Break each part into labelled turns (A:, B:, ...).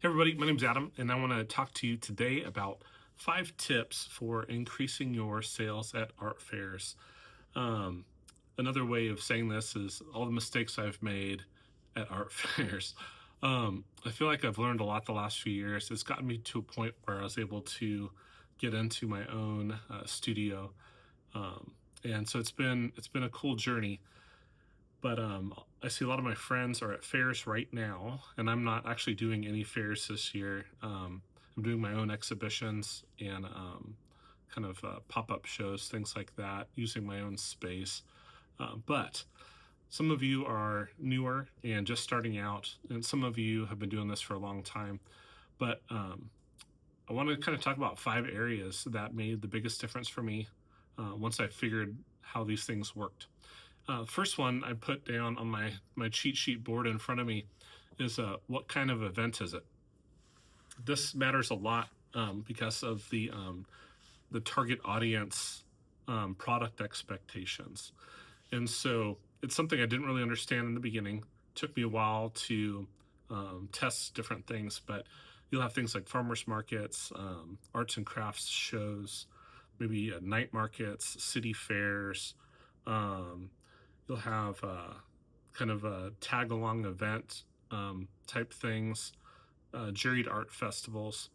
A: Hey everybody, my name's Adam, and I want to talk to you today about 5 tips for increasing your sales at art fairs. Um, Another way of saying this is all the mistakes I've made at art fairs. I feel like I've learned a lot the last few years. It's gotten me to a point where I was able to get into my own studio, um, and so it's been a cool journey. But I see a lot of my friends are at fairs right now, and I'm not actually doing any fairs this year. I'm doing my own exhibitions and kind of pop up shows, things like that, using my own space. But some of you are newer and just starting out, and some of you have been doing this for a long time. But I want to kind of talk about 5 areas that made the biggest difference for me once I figured how these things worked. First one I put down on my cheat sheet board in front of me is what kind of event is it? This matters a lot because of the target audience product expectations, and so it's something I didn't really understand in the beginning. Took me a while to test different things, but you'll have things like farmers markets, arts and crafts shows, maybe night markets, city fairs. Um, You'll have kind of a tag along event type things, juried art festivals.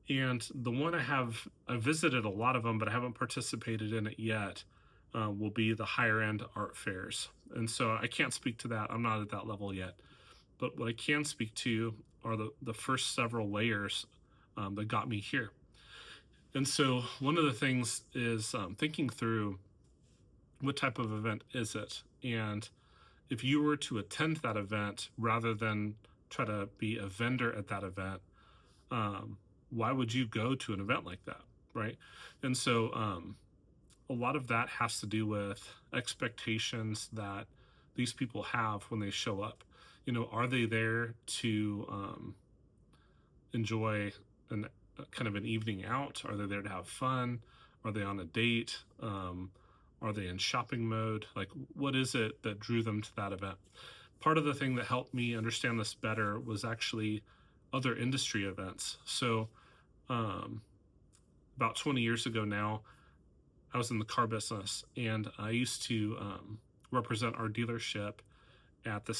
A: And the one I visited a lot of them, but I haven't participated in it yet, will be the higher end art fairs. And so I can't speak to that. I'm not at that level yet. But what I can speak to are the first several layers that got me here. And so one of the things is thinking through what type of event is it? And if you were to attend that event rather than try to be a vendor at that event, why would you go to an event like that? Right. And so a lot of that has to do with expectations that these people have when they show up. Are they there to enjoy an kind of an evening out? Are they there to have fun? Are they on a date? Are they in shopping mode? Like, what is it that drew them to that event? Part of the thing that helped me understand this better was actually other industry events. So, um, about 20 years ago now, I was in the car business, and I used to represent our dealership at the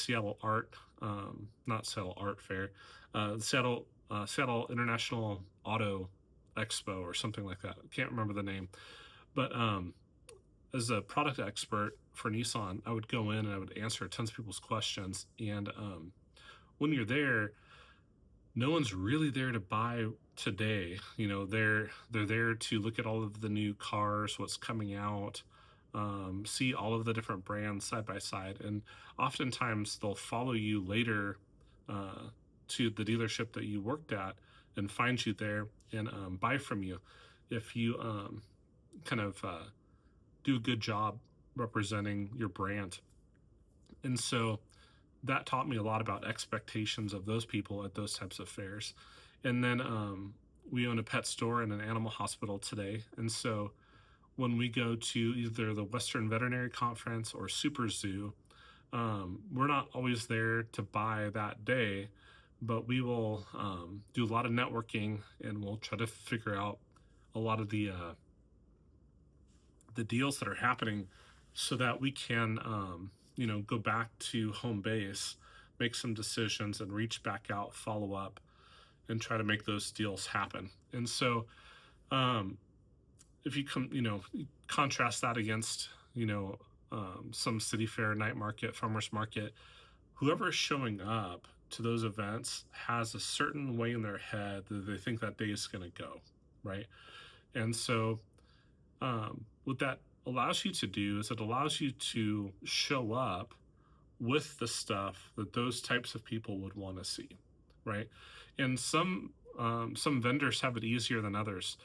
A: not Seattle Art Fair, Seattle International Auto Expo or something like that. I can't remember the name, but as a product expert for Nissan, I would go in and I would answer tons of people's questions. And when you're there, no one's really there to buy today. They're there to look at all of the new cars, what's coming out, see all of the different brands side by side, and oftentimes they'll follow you later to the dealership that you worked at and find you there and buy from you if you kind of do a good job representing your brand. And so that taught me a lot about expectations of those people at those types of fairs. And then we own a pet store and an animal hospital today. And so when we go to either the Western Veterinary Conference or Super Zoo, we're not always there to buy that day, but we will do a lot of networking, and we'll try to figure out a lot of the deals that are happening so that we can go back to home base, make some decisions, and reach back out, follow up, and try to make those deals happen. And so if you contrast that against some city fair, night market, farmers market, whoever is showing up to those events has a certain way in their head that they think that day is going to go, right? And so what that allows you to do is it allows you to show up with the stuff that those types of people would want to see, right? And some vendors have it easier than others.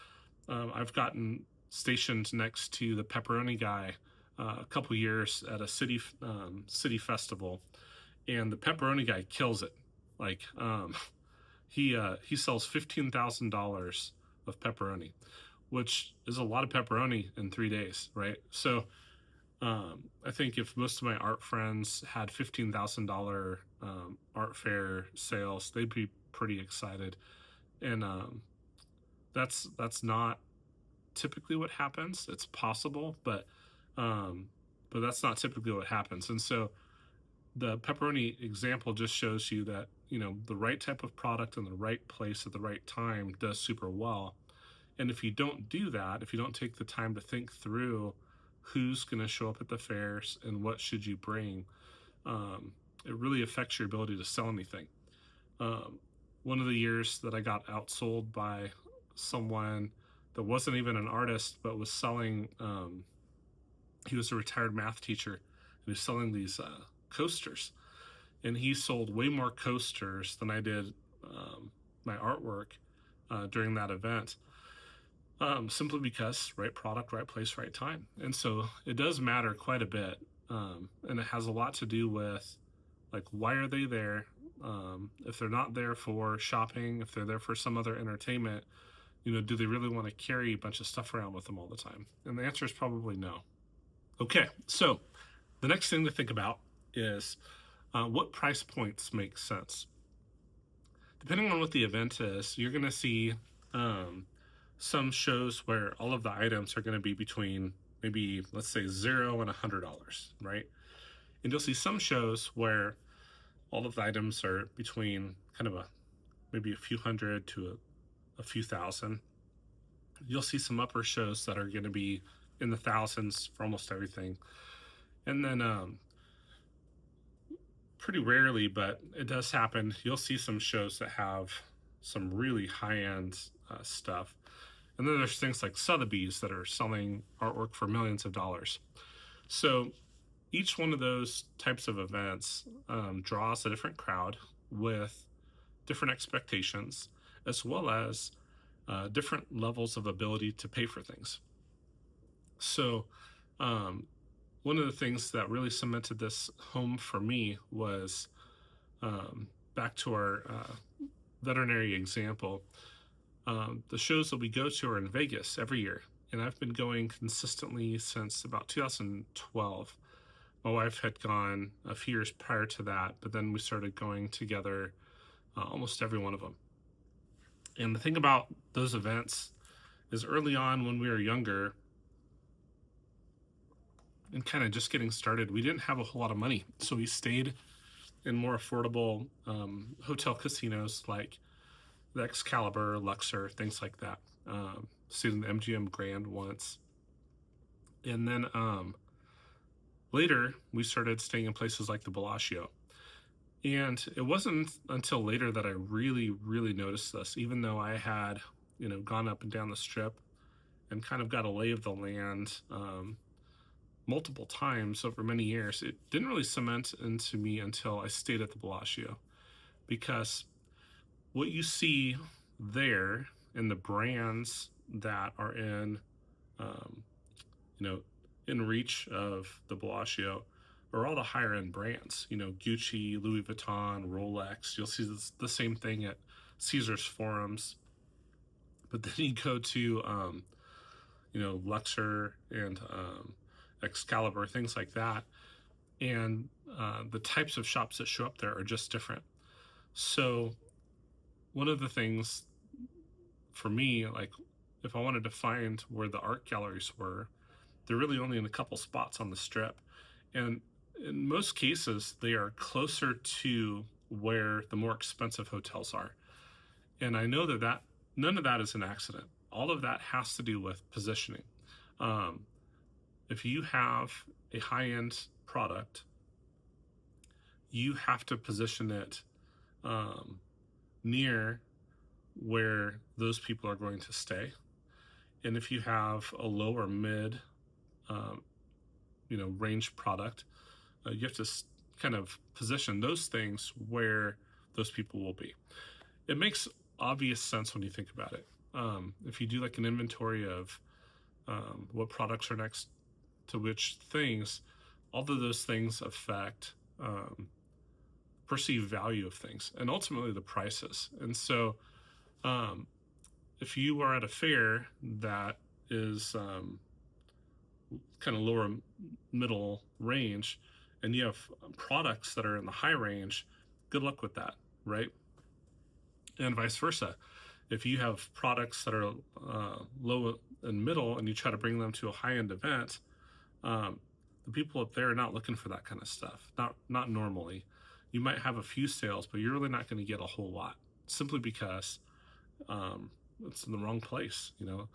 A: I've gotten stationed next to the pepperoni guy a couple years at a city festival, and the pepperoni guy kills it. Like he sells $15,000 of pepperoni, which is a lot of pepperoni in 3 days, right? So I think if most of my art friends had $15,000 art fair sales, they'd be pretty excited. And that's not typically what happens. It's possible, um, but that's not typically what happens. And so the pepperoni example just shows you that, the right type of product in the right place at the right time does super well. And if you don't do that, if you don't take the time to think through who's going to show up at the fairs and what should you bring, um, it really affects your ability to sell anything. Um, One of the years that I got outsold by someone that wasn't even an artist, but was selling, he was a retired math teacher, and he was selling these coasters. And he sold way more coasters than I did my artwork during that event, simply because right product, right place, right time. And so it does matter quite a bit. And it has a lot to do with, like, why are they there? If they're not there for shopping, if they're there for some other entertainment, do they really want to carry a bunch of stuff around with them all the time? And the answer is probably no. Okay, so the next thing to think about is what price points make sense. Depending on what the event is, you're going to see some shows where all of the items are going to be between, maybe, let's say, $0 and $100, right? And you'll see some shows where all of the items are between kind of maybe a few hundred to a few thousand. You'll see some upper shows that are going to be in the thousands for almost everything. And then pretty rarely, but it does happen, you'll see some shows that have some really high-end stuff. And then there's things like Sotheby's that are selling artwork for millions of dollars. So each one of those types of events draws a different crowd with different expectations, as well as different levels of ability to pay for things. So one of the things that really cemented this home for me was back to our veterinary example. The shows that we go to are in Vegas every year, and I've been going consistently since about 2012. My wife had gone a few years prior to that, but then we started going together almost every one of them. And the thing about those events is, early on when we were younger and kind of just getting started, we didn't have a whole lot of money. So we stayed in more affordable hotel casinos like the Excalibur, Luxor, things like that. Stayed in the MGM Grand once. And then later, we started staying in places like the Bellagio. And it wasn't until later that I really, really noticed this, even though I had, gone up and down the Strip and kind of got a lay of the land multiple times over many years. It didn't really cement into me until I stayed at the Bellagio, because what you see there in the brands that are in, in reach of the Bellagio are all the higher end brands, Gucci, Louis Vuitton, Rolex. You'll see the same thing at Caesar's Forums. But then you go to, Luxor and Excalibur, things like that. And the types of shops that show up there are just different. So one of the things for me, like, if I wanted to find where the art galleries were, they're really only in a couple spots on the Strip. And in most cases, they are closer to where the more expensive hotels are. And I know that none of that is an accident. All of that has to do with positioning. If you have a high-end product, you have to position it near where those people are going to stay. And if you have a low or mid range product, you have to kind of position those things where those people will be. It makes obvious sense when you think about it. If you do like an inventory of what products are next to which things, all of those things affect perceived value of things and ultimately the prices. And so if you are at a fair that is kind of lower middle range, and you have products that are in the high range, good luck with that, right? And vice versa. If you have products that are low and middle and you try to bring them to a high-end event, the people up there are not looking for that kind of stuff. Not normally. You might have a few sales, but you're really not going to get a whole lot, simply because it's in the wrong place, you know.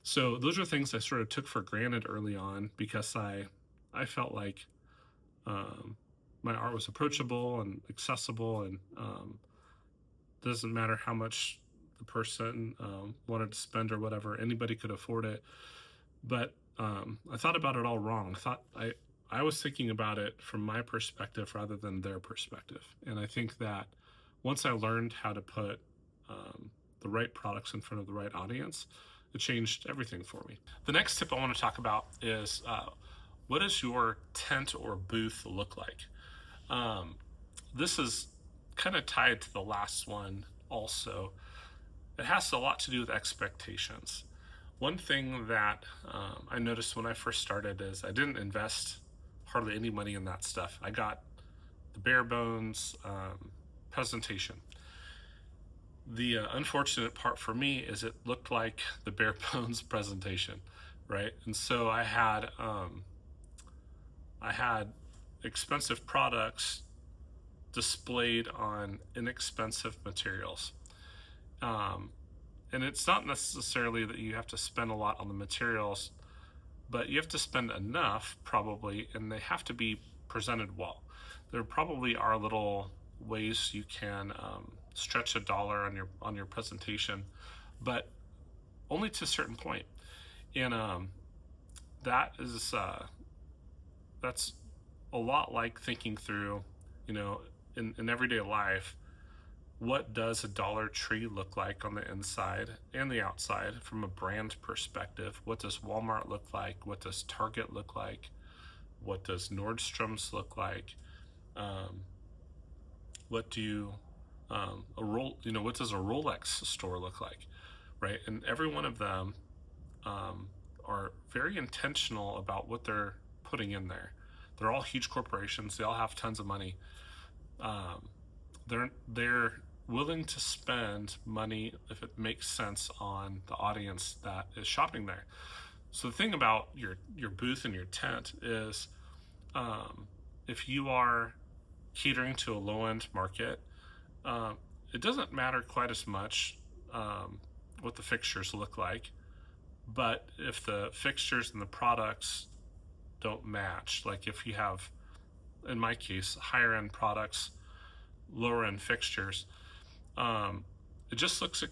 A: So those are things I sort of took for granted early on, because I felt like my art was approachable and accessible, and doesn't matter how much the person wanted to spend or whatever, anybody could afford it. But I thought about it all wrong. I was thinking about it from my perspective rather than their perspective. And I think that once I learned how to put the right products in front of the right audience, it changed everything for me. The next tip I want to talk about is what does your tent or booth look like? This is kind of tied to the last one also. It has a lot to do with expectations. One thing that I noticed when I first started is I didn't invest hardly any money in that stuff. I got the bare bones presentation. The unfortunate part for me is it looked like the bare bones presentation, right? And so I had expensive products displayed on inexpensive materials. And it's not necessarily that you have to spend a lot on the materials, but you have to spend enough probably, and they have to be presented well. There probably are little ways you can stretch $1 on your presentation, but only to a certain point. And that's a lot like thinking through, you know, in everyday life, what does a Dollar Tree look like on the inside and the outside from a brand perspective? What does Walmart look like? What does Target look like? What does Nordstrom's look like? What does a Rolex store look like, right? And every one of them are very intentional about what they're putting in there. They're all huge corporations. They all have tons of money. They're willing to spend money if it makes sense on the audience that is shopping there. So the thing about your booth and your tent is, if you are catering to a low-end market, it doesn't matter quite as much what the fixtures look like. But if the fixtures and the products don't match, like if you have, in my case, higher end products, lower end fixtures, it just looks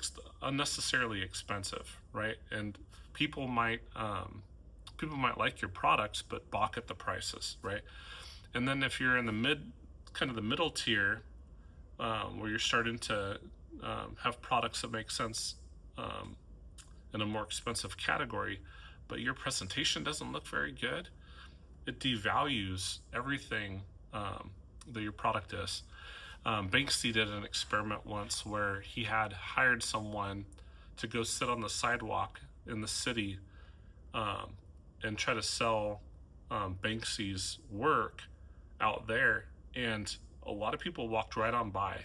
A: unnecessarily expensive, right? And people might like your products but balk at the prices, right? And then if you're in the middle tier, where you're starting to have products that make sense in a more expensive category, but your presentation doesn't look very good, it devalues everything that your product is. Banksy did an experiment once where he had hired someone to go sit on the sidewalk in the city and try to sell Banksy's work out there, and a lot of people walked right on by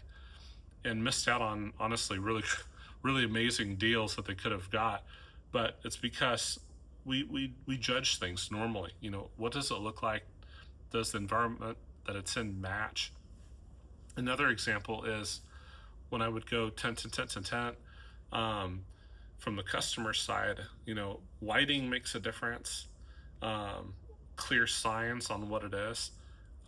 A: and missed out on, honestly, really really amazing deals that they could have got. But it's because we judge things normally. You know, what does it look like? Does the environment that it's in match? Another example is when I would go tent to tent to tent, from the customer side, you know, lighting makes a difference. Clear signs on what it is.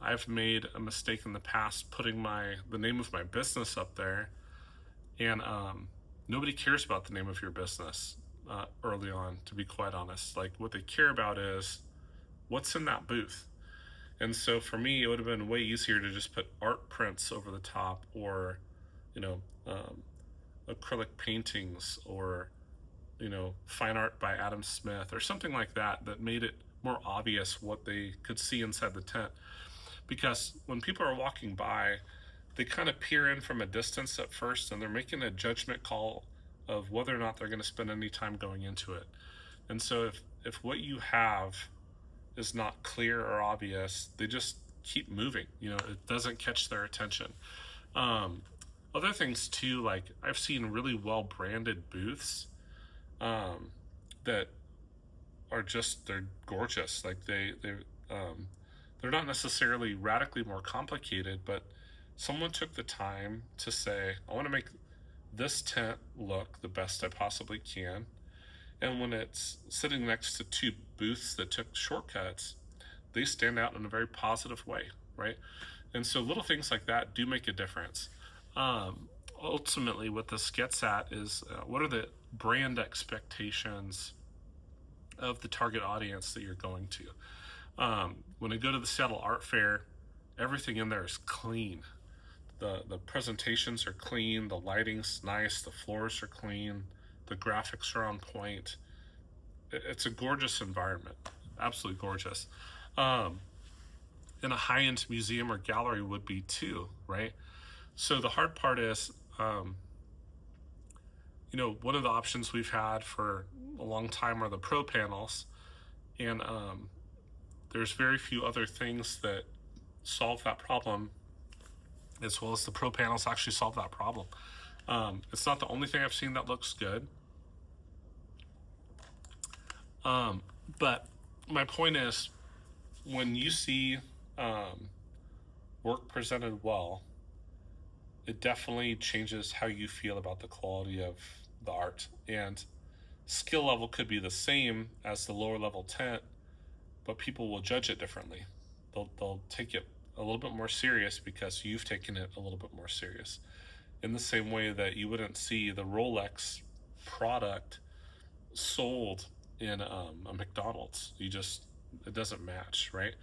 A: I've made a mistake in the past putting the name of my business up there, and nobody cares about the name of your business early on, to be quite honest. Like, what they care about is what's in that booth. And so for me, it would have been way easier to just put art prints over the top, or, you know, acrylic paintings, or, you know, fine art by Adam Smith, or something like that, that made it more obvious what they could see inside the tent. Because when people are walking by, they kind of peer in from a distance at first, and they're making a judgment call of whether or not they're going to spend any time going into it. And so if what you have is not clear or obvious, they just keep moving. It doesn't catch their attention. Um, Other things too, like I've seen really well branded booths um, that they're gorgeous. Like um, they're not necessarily radically more complicated, but someone took the time to say, I want to make this tent look the best I possibly can. And when it's sitting next to two booths that took shortcuts, they stand out in a very positive way, right? And so little things like that do make a difference. Ultimately, what this gets at is what are the brand expectations of the target audience that you're going to? When I go to the Seattle Art Fair, everything in there is clean. The presentations are clean, the lighting's nice, the floors are clean, the graphics are on point. It's a gorgeous environment, absolutely gorgeous. Um, and a high-end museum or gallery would be too, right? So the hard part is, one of the options we've had for a long time are the pro panels, and there's very few other things that solve that problem as well as the pro panels actually solve that problem. It's not the only thing I've seen that looks good. But my point is, when you see work presented well, it definitely changes how you feel about the quality of the art. And skill level could be the same as the lower level tent, but people will judge it differently. They'll take it a little bit more serious because you've taken it a little bit more serious. In the same way that you wouldn't see the Rolex product sold in a McDonald's. It doesn't match, right?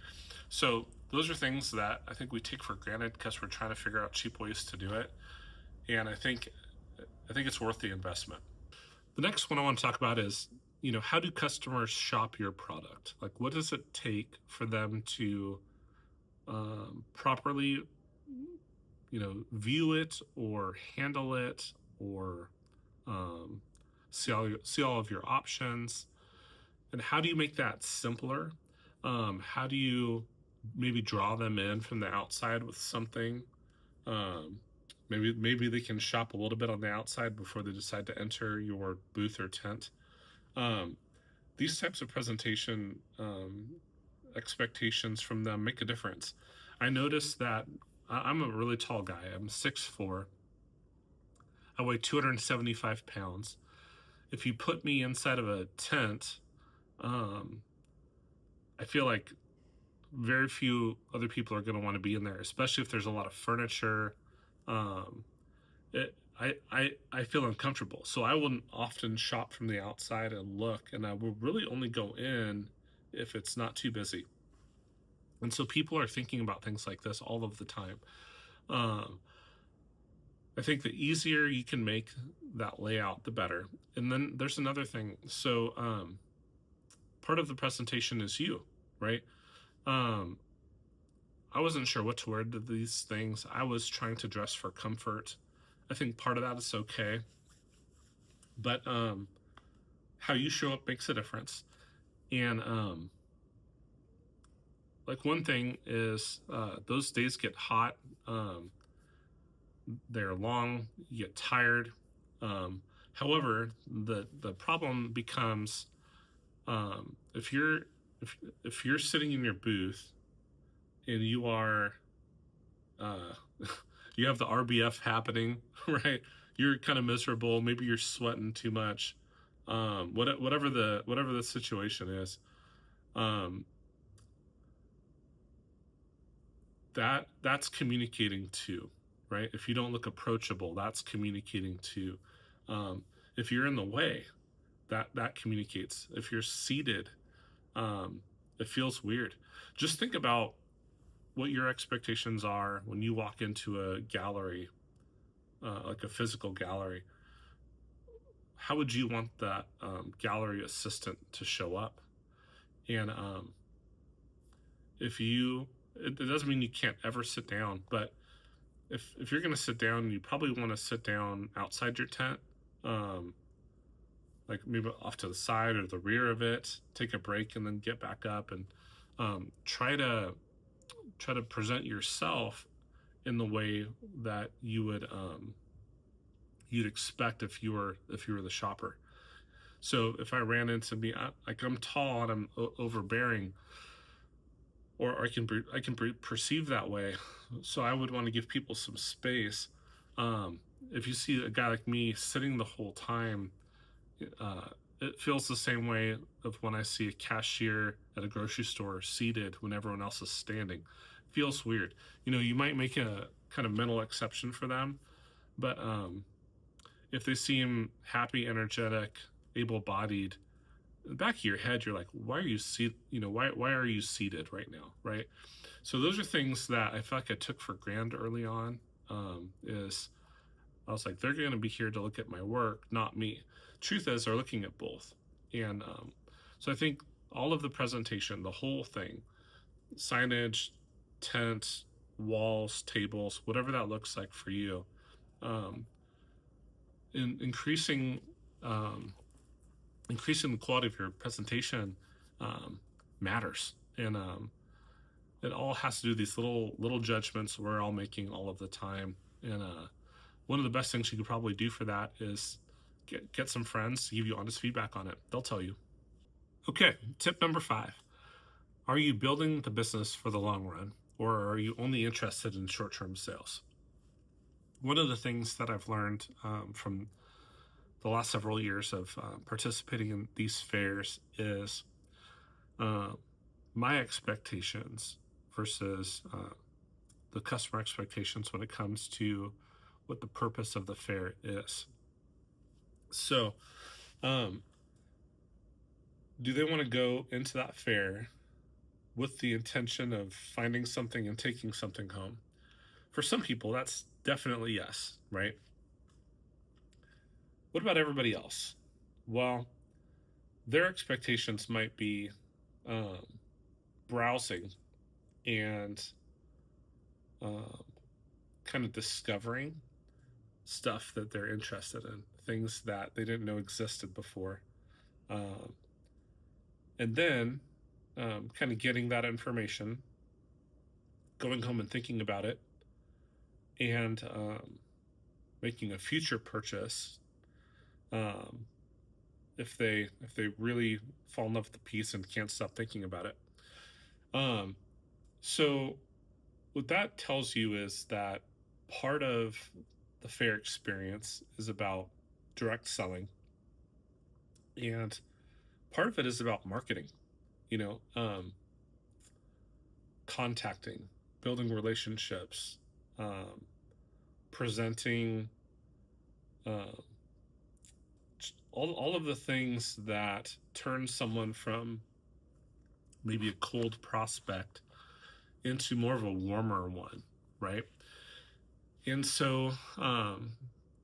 A: So those are things that I think we take for granted because we're trying to figure out cheap ways to do it. And I think it's worth the investment. The next one I want to talk about is, how do customers shop your product? Like, what does it take for them to properly, view it or handle it or see all of your options? And how do you make that simpler? How do you maybe draw them in from the outside with something? Maybe they can shop a little bit on the outside before they decide to enter your booth or tent. These types of presentation expectations from them make a difference. I noticed that I'm a really tall guy. I'm 6'4". I weigh 275 pounds. If you put me inside of a tent, I feel like very few other people are going to want to be in there, especially if there's a lot of furniture. I feel uncomfortable, so I wouldn't often shop from the outside and look, and I will really only go in if it's not too busy. And so people are thinking about things like this all of the time. I think the easier you can make that layout, the better. And then there's another thing. So part of the presentation is you, right? I wasn't sure what to wear to these things. I was trying to dress for comfort. I think part of that is okay. But how you show up makes a difference. And like one thing is those days get hot. They're long. You get tired. However, the problem becomes if you're sitting in your booth and you are you have the RBF happening, right? You're kind of miserable. Maybe you're sweating too much. Whatever the situation is, that's communicating too, right? If you don't look approachable, that's communicating too. If you're in the way, that communicates. If you're seated, it feels weird. Just think about what your expectations are when you walk into a gallery, like a physical gallery. How would you want that gallery assistant to show up? And it doesn't mean you can't ever sit down, but if you're going to sit down, you probably want to sit down outside your tent, like maybe off to the side or the rear of it, take a break and then get back up. And Try to present yourself in the way that you'd expect if you were the shopper. So if I ran into me, like I'm tall and I'm overbearing, or I can perceive that way. So I would want to give people some space. If you see a guy like me sitting the whole time, uh, it feels the same way of when I see a cashier at a grocery store seated when everyone else is standing. It feels weird. You might make a kind of mental exception for them, but if they seem happy, energetic, able-bodied, in the back of your head, you're like, why are you why are you seated right now, right? So those are things that I feel like I took for granted early on. Is I was like, they're going to be here to look at my work, not me. Truth is, they're looking at both. And so I think all of the presentation, the whole thing, signage, tent, walls, tables, whatever that looks like for you, um, in um, increasing the quality of your presentation um, matters. And it all has to do with these little judgments we're all making all of the time. And one of the best things you could probably do for that is get some friends to give you honest feedback on it. They'll tell you. Okay, tip number 5. Are you building the business for the long run, or are you only interested in short-term sales? One of the things that I've learned from the last several years of participating in these fairs is uh, my expectations versus the customer expectations when it comes to what the purpose of the fair is. So, um, do they want to go into that fair with the intention of finding something and taking something home? For some people, that's definitely yes, right? What about everybody else? Well, their expectations might be um, browsing and um, kind of discovering stuff that they're interested in, things that they didn't know existed before. Um, and then kind of getting that information, going home and thinking about it, and making a future purchase um, if they really fall in love with the piece and can't stop thinking about it. Um, so what that tells you is that part of the fair experience is about direct selling, and part of it is about marketing. You know, contacting, building relationships, um, presenting, uh, all of the things that turn someone from maybe a cold prospect into more of a warmer one, right? And so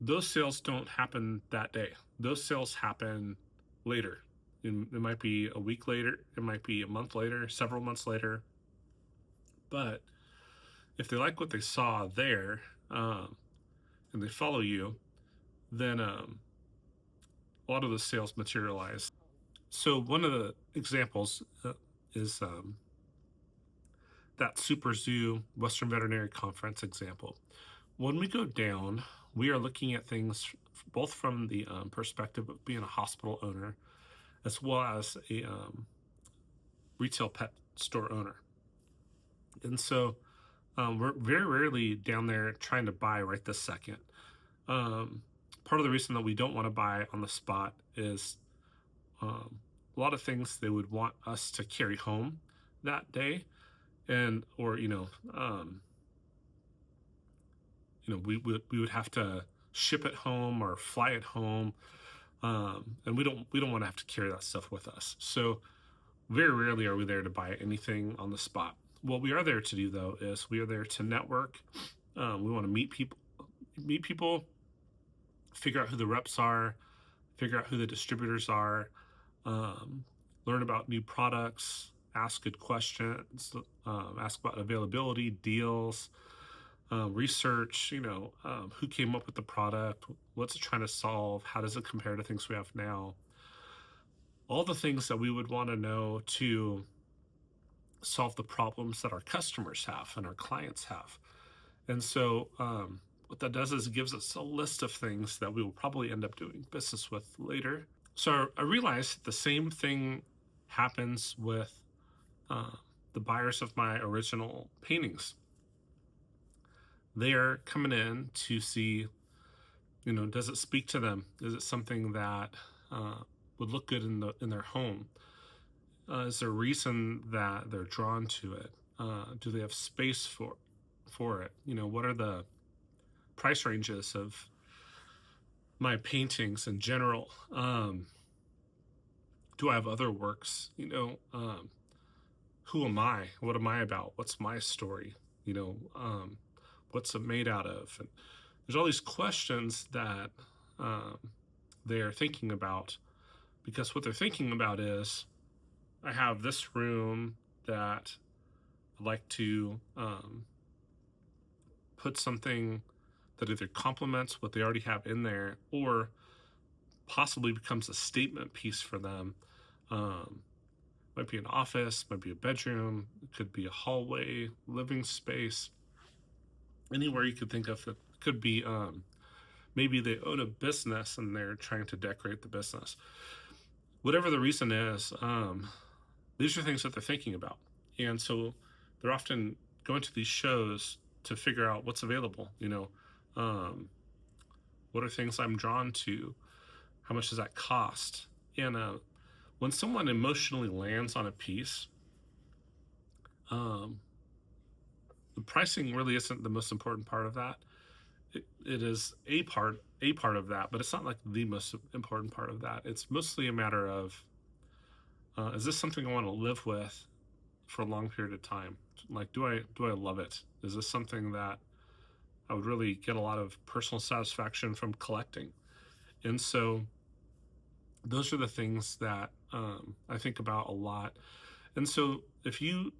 A: those sales don't happen that day. Those sales happen later. It might be a week later, it might be a month later, several months later. But if they like what they saw there and they follow you, then a lot of the sales materialize. So one of the examples is that Super Zoo Western Veterinary Conference example. When we go down, we are looking at things both from the perspective of being a hospital owner as well as a retail pet store owner. And so we're very rarely down there trying to buy right this second. Part of the reason that we don't want to buy on the spot is a lot of things they would want us to carry home that day, and or we would have to ship it home or fly it home, and we don't want to have to carry that stuff with us. So very rarely are we there to buy anything on the spot. What we are there to do, though, is we are there to network. We want to meet people, figure out who the reps are, figure out who the distributors are, learn about new products, ask good questions, ask about availability, deals, research, who came up with the product, what's it trying to solve, how does it compare to things we have now. All the things that we would want to know to solve the problems that our customers have and our clients have. And so what that does is it gives us a list of things that we will probably end up doing business with later. So I realized the same thing happens with uh, the buyers of my original paintings. They are coming in to see, does it speak to them? Is it something that would look good in their home? Is there a reason that they're drawn to it? Do they have space for it? What are the price ranges of my paintings in general? Do I have other works? Who am I? What am I about? What's my story? What's it made out of? And there's all these questions that um, they are thinking about, because what they're thinking about is, I have this room that I'd like to put something that either complements what they already have in there or possibly becomes a statement piece for them. Might be an office, might be a bedroom, it could be a hallway, living space, anywhere you could think of. It could be maybe they own a business and they're trying to decorate the business. Whatever the reason is, these are things that they're thinking about. And so they're often going to these shows to figure out what's available. What are things I'm drawn to? How much does that cost? And when someone emotionally lands on a piece, the pricing really isn't the most important part of that. It is a part of that, but it's not like the most important part of that. It's mostly a matter of, is this something I want to live with for a long period of time? Like, do I love it? Is this something that I would really get a lot of personal satisfaction from collecting? And so those are the things that I think about a lot. And so if you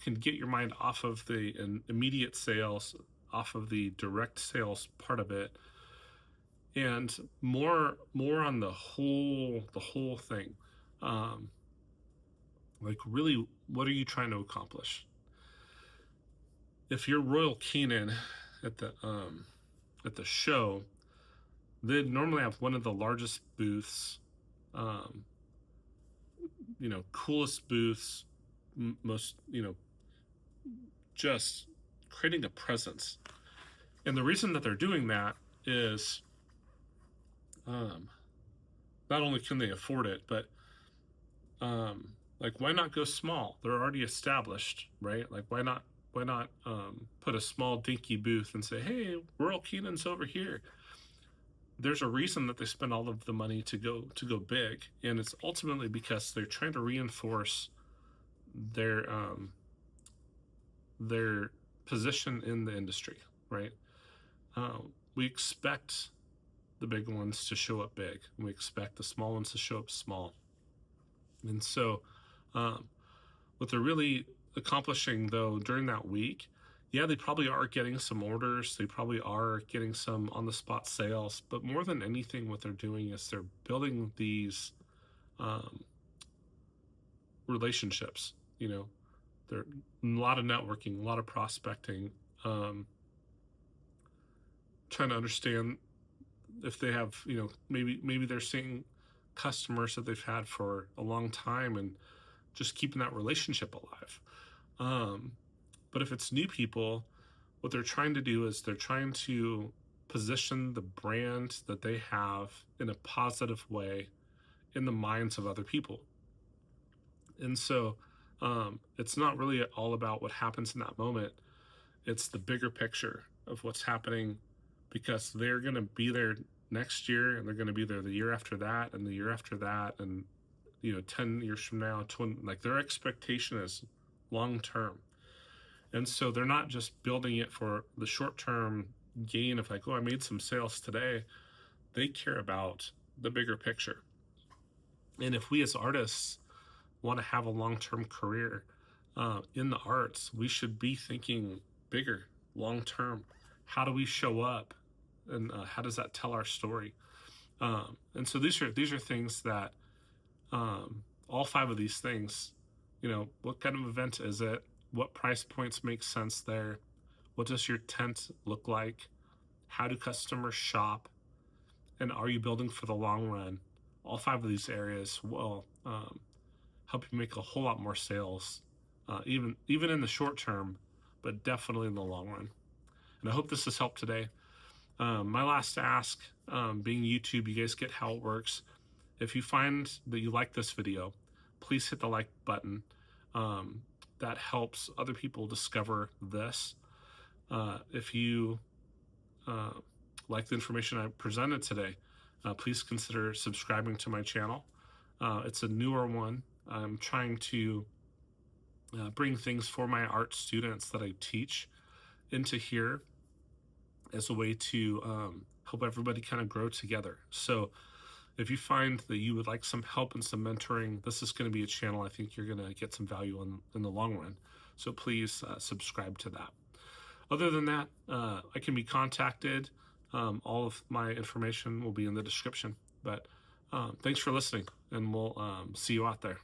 A: can get your mind off of the immediate sales, off of the direct sales part of it, and more on the whole thing, like, really, what are you trying to accomplish? If you're Royal Canin at the show, they normally have one of the largest booths, coolest booths, most, just creating a presence. And the reason that they're doing that is, not only can they afford it, but like, why not go small? They're already established, right? Like, why not put a small dinky booth and say, hey, Royal Canin's over here? There's a reason that they spend all of the money to go big, and it's ultimately because they're trying to reinforce their position in the industry, right? We expect the big ones to show up big, and we expect the small ones to show up small. And so what they're really accomplishing, though, during that week, yeah, they probably are getting some orders. They probably are getting some on-the-spot sales. But more than anything, what they're doing is they're building these relationships. There a lot of networking, a lot of prospecting, trying to understand if they have, maybe they're seeing customers that they've had for a long time and just keeping that relationship alive. But if it's new people, what they're trying to do is they're trying to position the brand that they have in a positive way in the minds of other people. And so it's not really all about what happens in that moment. It's the bigger picture of what's happening, because they're going to be there next year, and they're going to be there the year after that, and the year after that, and 10 years from now, 20, like, their expectation is long term. And so they're not just building it for the short term gain of, like, oh, I made some sales today. They care about the bigger picture. And if we as artists want to have a long-term career in the arts, we should be thinking bigger, long-term. How do we show up, and how does that tell our story? And so these are things that all 5 of these things, what kind of event is it? What price points make sense there? What does your tent look like? How do customers shop? And are you building for the long run? All five of these areas will help you make a whole lot more sales, even in the short term, but definitely in the long run. And I hope this has helped today. My last ask, being YouTube, you guys get how it works. If you find that you like this video, please hit the like button. That helps other people discover this. If you like the information I presented today, please consider subscribing to my channel. It's a newer one. I'm trying to bring things for my art students that I teach into here as a way to help everybody kind of grow together. So if you find that you would like some help and some mentoring, this is going to be a channel I think you're going to get some value in the long run. So please subscribe to that. Other than that, I can be contacted. All of my information will be in the description. But thanks for listening, and we'll see you out there.